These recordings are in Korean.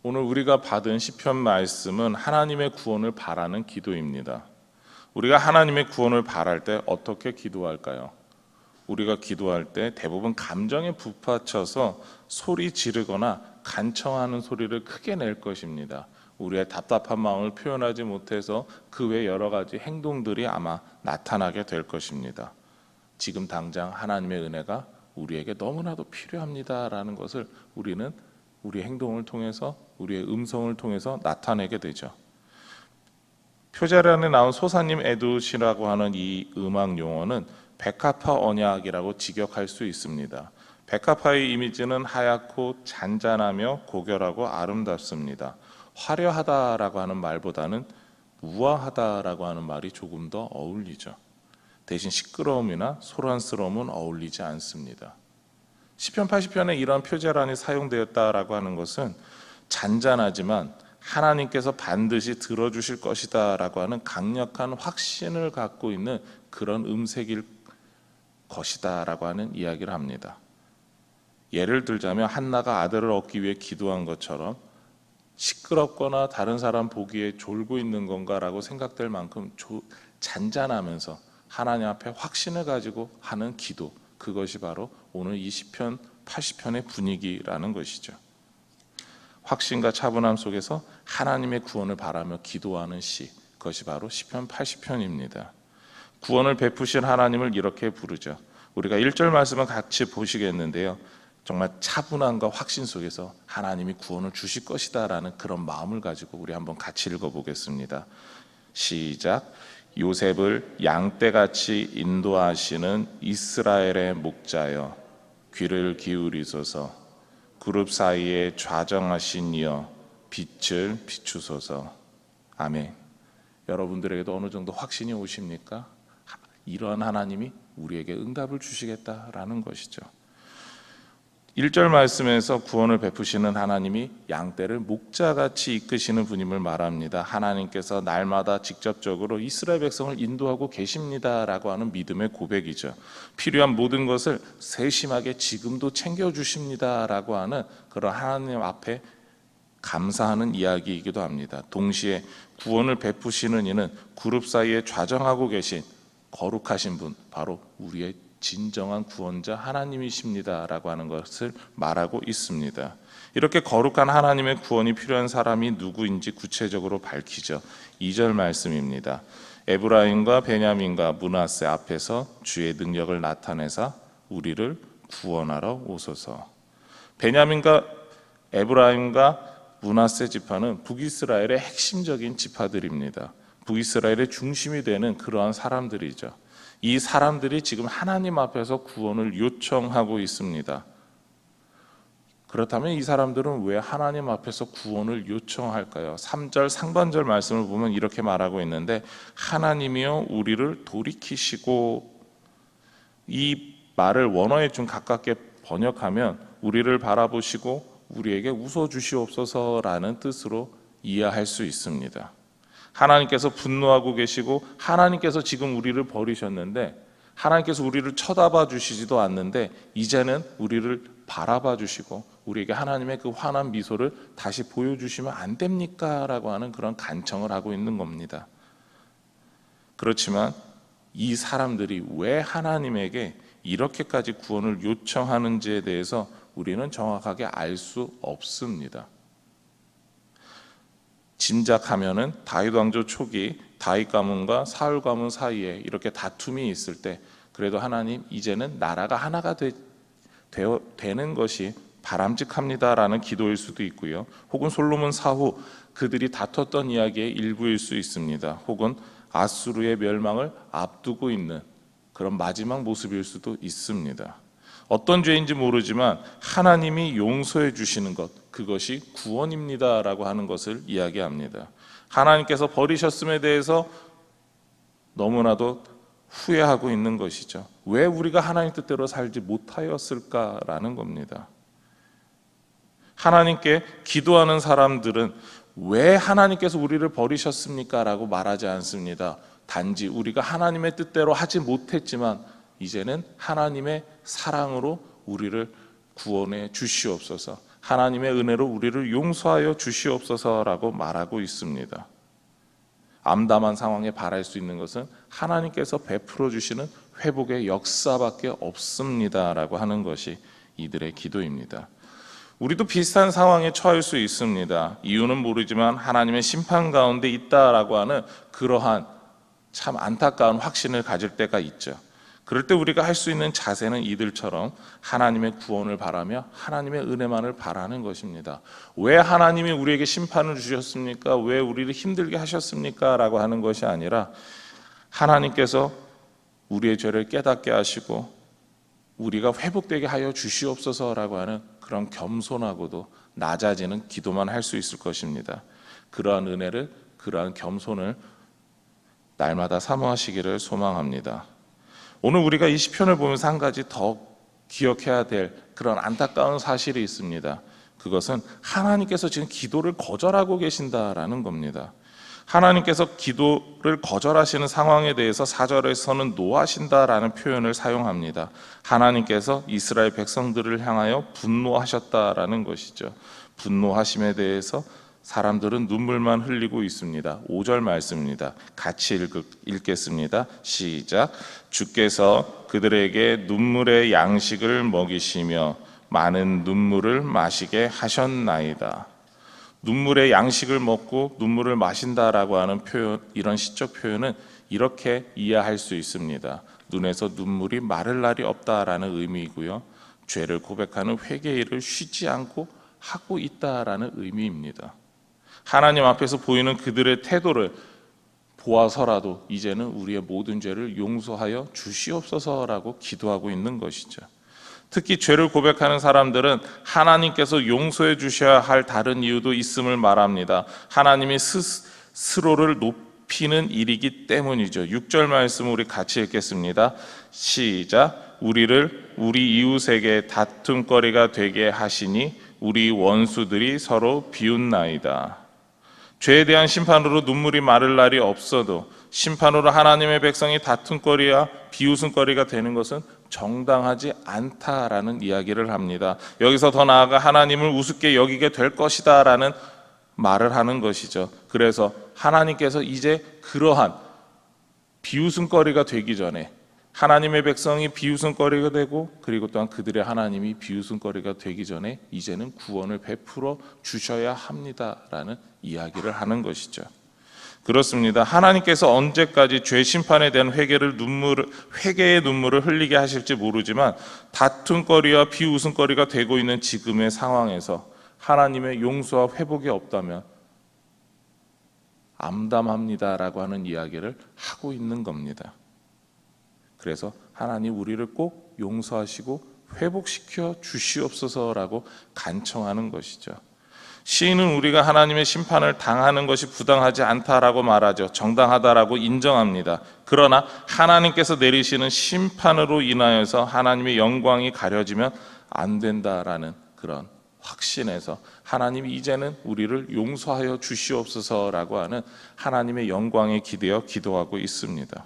오늘 우리가 받은 시편 말씀은 하나님의 구원을 바라는 기도입니다. 우리가 하나님의 구원을 바랄 때 어떻게 기도할까요? 우리가 기도할 때 대부분 감정에 북받쳐서 소리 지르거나 간청하는 소리를 크게 낼 것입니다. 우리의 답답한 마음을 표현하지 못해서 그 외 여러 가지 행동들이 아마 나타나게 될 것입니다. 지금 당장 하나님의 은혜가 우리에게 너무나도 필요합니다라는 것을 우리는 우리의 행동을 통해서, 우리의 음성을 통해서 나타내게 되죠. 표제란에 나온 소사님 에듀시라고 하는 이 음악 용어는 백합화 언약이라고 직역할 수 있습니다. 백합화의 이미지는 하얗고 잔잔하며 고결하고 아름답습니다. 화려하다라고 하는 말보다는 우아하다라고 하는 말이 조금 더 어울리죠. 대신 시끄러움이나 소란스러움은 어울리지 않습니다. 시편 80편에 이런 표제란이 사용되었다라고 하는 것은 잔잔하지만 하나님께서 반드시 들어주실 것이다 라고 하는 강력한 확신을 갖고 있는 그런 음색일 것이다 라고 하는 이야기를 합니다. 예를 들자면 한나가 아들을 얻기 위해 기도한 것처럼 시끄럽거나 다른 사람 보기에 졸고 있는 건가라고 생각될 만큼 잔잔하면서 하나님 앞에 확신을 가지고 하는 기도, 그것이 바로 오늘 이 시편 80편의 분위기라는 것이죠. 확신과 차분함 속에서 하나님의 구원을 바라며 기도하는 시, 그것이 바로 시편 80편입니다. 구원을 베푸신 하나님을 이렇게 부르죠. 우리가 1절 말씀을 같이 보시겠는데요, 정말 차분함과 확신 속에서 하나님이 구원을 주실 것이다 라는 그런 마음을 가지고 우리 한번 같이 읽어보겠습니다. 시작. 요셉을 양떼같이 인도하시는 이스라엘의 목자여, 귀를 기울이소서. 그룹 사이에 좌정하신 이여, 빛을 비추소서. 아멘. 여러분들에게도 어느 정도 확신이 오십니까? 이러한 하나님이 우리에게 응답을 주시겠다라는 것이죠. 1절 말씀에서 구원을 베푸시는 하나님이 양떼를 목자같이 이끄시는 분임을 말합니다. 하나님께서 날마다 직접적으로 이스라엘 백성을 인도하고 계십니다라고 하는 믿음의 고백이죠. 필요한 모든 것을 세심하게 지금도 챙겨주십니다라고 하는 그런 하나님 앞에 감사하는 이야기이기도 합니다. 동시에 구원을 베푸시는 이는 그룹 사이에 좌정하고 계신 거룩하신 분, 바로 우리의 진정한 구원자 하나님이십니다라고 하는 것을 말하고 있습니다. 이렇게 거룩한 하나님의 구원이 필요한 사람이 누구인지 구체적으로 밝히죠. 2절 말씀입니다. 에브라임과 베냐민과 므낫세 앞에서 주의 능력을 나타내사 우리를 구원하러 오소서. 베냐민과 에브라임과 므낫세 지파는 북이스라엘의 핵심적인 지파들입니다. 북이스라엘의 중심이 되는 그러한 사람들이죠. 이 사람들이 지금 하나님 앞에서 구원을 요청하고 있습니다. 그렇다면 이 사람들은 왜 하나님 앞에서 구원을 요청할까요? 3절 상반절 말씀을 보면 이렇게 말하고 있는데, 하나님이여 우리를 돌이키시고, 이 말을 원어에 좀 가깝게 번역하면 우리를 바라보시고 우리에게 웃어주시옵소서라는 뜻으로 이해할 수 있습니다. 하나님께서 분노하고 계시고 하나님께서 지금 우리를 버리셨는데, 하나님께서 우리를 쳐다봐 주시지도 않는데 이제는 우리를 바라봐 주시고 우리에게 하나님의 그 환한 미소를 다시 보여주시면 안 됩니까? 라고 하는 그런 간청을 하고 있는 겁니다. 그렇지만 이 사람들이 왜 하나님에게 이렇게까지 구원을 요청하는지에 대해서 우리는 정확하게 알 수 없습니다. 짐작하면은 다윗 왕조 초기 다윗 가문과 사울 가문 사이에 이렇게 다툼이 있을 때 그래도 하나님 이제는 나라가 하나가 되는 것이 바람직합니다라는 기도일 수도 있고요. 혹은 솔로몬 사후 그들이 다퉜던 이야기의 일부일 수 있습니다. 혹은 아수르의 멸망을 앞두고 있는 그런 마지막 모습일 수도 있습니다. 어떤 죄인지 모르지만 하나님이 용서해 주시는 것, 그것이 구원입니다라고 하는 것을 이야기합니다. 하나님께서 버리셨음에 대해서 너무나도 후회하고 있는 것이죠. 왜 우리가 하나님 뜻대로 살지 못하였을까라는 겁니다. 하나님께 기도하는 사람들은 왜 하나님께서 우리를 버리셨습니까? 라고 말하지 않습니다. 단지 우리가 하나님의 뜻대로 하지 못했지만 이제는 하나님의 사랑으로 우리를 구원해 주시옵소서. 하나님의 은혜로 우리를 용서하여 주시옵소서라고 말하고 있습니다. 암담한 상황에 바랄 수 있는 것은 하나님께서 베풀어 주시는 회복의 역사밖에 없습니다라고 하는 것이 이들의 기도입니다. 우리도 비슷한 상황에 처할 수 있습니다. 이유는 모르지만 하나님의 심판 가운데 있다라고 하는 그러한 참 안타까운 확신을 가질 때가 있죠. 그럴 때 우리가 할 수 있는 자세는 이들처럼 하나님의 구원을 바라며 하나님의 은혜만을 바라는 것입니다. 왜 하나님이 우리에게 심판을 주셨습니까? 왜 우리를 힘들게 하셨습니까? 라고 하는 것이 아니라 하나님께서 우리의 죄를 깨닫게 하시고 우리가 회복되게 하여 주시옵소서라고 하는 그런 겸손하고도 낮아지는 기도만 할 수 있을 것입니다. 그러한 은혜를, 그러한 겸손을 날마다 사모하시기를 소망합니다. 오늘 우리가 이 시편을 보면서 한 가지 더 기억해야 될 그런 안타까운 사실이 있습니다. 그것은 하나님께서 지금 기도를 거절하고 계신다라는 겁니다. 하나님께서 기도를 거절하시는 상황에 대해서 4절에서는 노하신다라는 표현을 사용합니다. 하나님께서 이스라엘 백성들을 향하여 분노하셨다라는 것이죠. 분노하심에 대해서 사람들은 눈물만 흘리고 있습니다. 5절 말씀입니다. 같이 읽겠습니다. 시작. 주께서 그들에게 눈물의 양식을 먹이시며 많은 눈물을 마시게 하셨나이다. 눈물의 양식을 먹고 눈물을 마신다라고 하는 표현, 이런 시적 표현은 이렇게 이해할 수 있습니다. 눈에서 눈물이 마를 날이 없다라는 의미이고요. 죄를 고백하는 회개일을 쉬지 않고 하고 있다라는 의미입니다. 하나님 앞에서 보이는 그들의 태도를 보아서라도 이제는 우리의 모든 죄를 용서하여 주시옵소서라고 기도하고 있는 것이죠. 특히 죄를 고백하는 사람들은 하나님께서 용서해 주셔야 할 다른 이유도 있음을 말합니다. 하나님이 스스로를 높이는 일이기 때문이죠. 6절 말씀 우리 같이 읽겠습니다. 시작. 우리를 우리 이웃에게 다툼거리가 되게 하시니 우리 원수들이 서로 비웃나이다. 죄에 대한 심판으로 눈물이 마를 날이 없어도 심판으로 하나님의 백성이 다툼거리와 비웃음거리가 되는 것은 정당하지 않다라는 이야기를 합니다. 여기서 더 나아가 하나님을 우습게 여기게 될 것이다 라는 말을 하는 것이죠. 그래서 하나님께서 이제 그러한 비웃음거리가 되기 전에 하나님의 백성이 비웃음거리가 되고 그리고 또한 그들의 하나님이 비웃음거리가 되기 전에 이제는 구원을 베풀어 주셔야 합니다라는 이야기를 하는 것이죠. 그렇습니다. 하나님께서 언제까지 죄 심판에 대한 회개의 눈물을 흘리게 하실지 모르지만 다툼거리와 비웃음거리가 되고 있는 지금의 상황에서 하나님의 용서와 회복이 없다면 암담합니다라고 하는 이야기를 하고 있는 겁니다. 그래서 하나님 우리를 꼭 용서하시고 회복시켜 주시옵소서라고 간청하는 것이죠. 시인은 우리가 하나님의 심판을 당하는 것이 부당하지 않다라고 말하죠. 정당하다라고 인정합니다. 그러나 하나님께서 내리시는 심판으로 인하여서 하나님의 영광이 가려지면 안 된다라는 그런 확신에서 하나님이 이제는 우리를 용서하여 주시옵소서라고 하는 하나님의 영광에 기대어 기도하고 있습니다.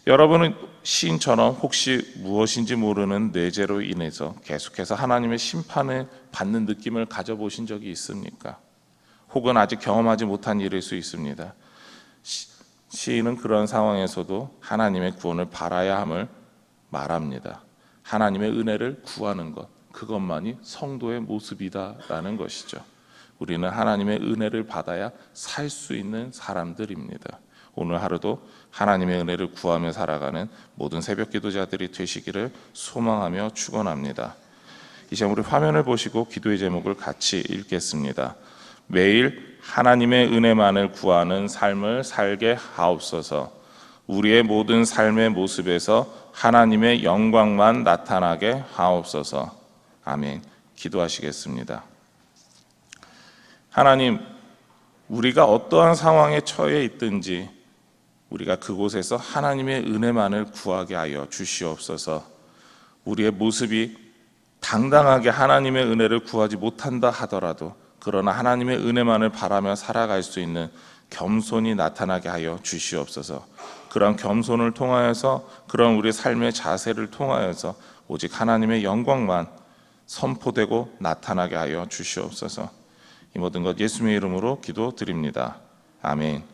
여러분은 시인처럼 혹시 무엇인지 모르는 뇌재로 인해서 계속해서 하나님의 심판을 받는 느낌을 가져보신 적이 있습니까? 혹은 아직 경험하지 못한 일일 수 있습니다. 시인은 그런 상황에서도 하나님의 구원을 바라야 함을 말합니다. 하나님의 은혜를 구하는 것, 그것만이 성도의 모습이다라는 것이죠. 우리는 하나님의 은혜를 받아야 살 수 있는 사람들입니다. 오늘 하루도 하나님의 은혜를 구하며 살아가는 모든 새벽 기도자들이 되시기를 소망하며 축원합니다. 이제 우리 화면을 보시고 기도의 제목을 같이 읽겠습니다. 매일 하나님의 은혜만을 구하는 삶을 살게 하옵소서. 우리의 모든 삶의 모습에서 하나님의 영광만 나타나게 하옵소서. 아멘. 기도하시겠습니다. 하나님, 우리가 어떠한 상황에 처해 있든지 우리가 그곳에서 하나님의 은혜만을 구하게 하여 주시옵소서. 우리의 모습이 당당하게 하나님의 은혜를 구하지 못한다 하더라도 그러나 하나님의 은혜만을 바라며 살아갈 수 있는 겸손이 나타나게 하여 주시옵소서. 그런 겸손을 통하여서 그런 우리 삶의 자세를 통하여서 오직 하나님의 영광만 선포되고 나타나게 하여 주시옵소서. 이 모든 것 예수님의 이름으로 기도드립니다. 아멘.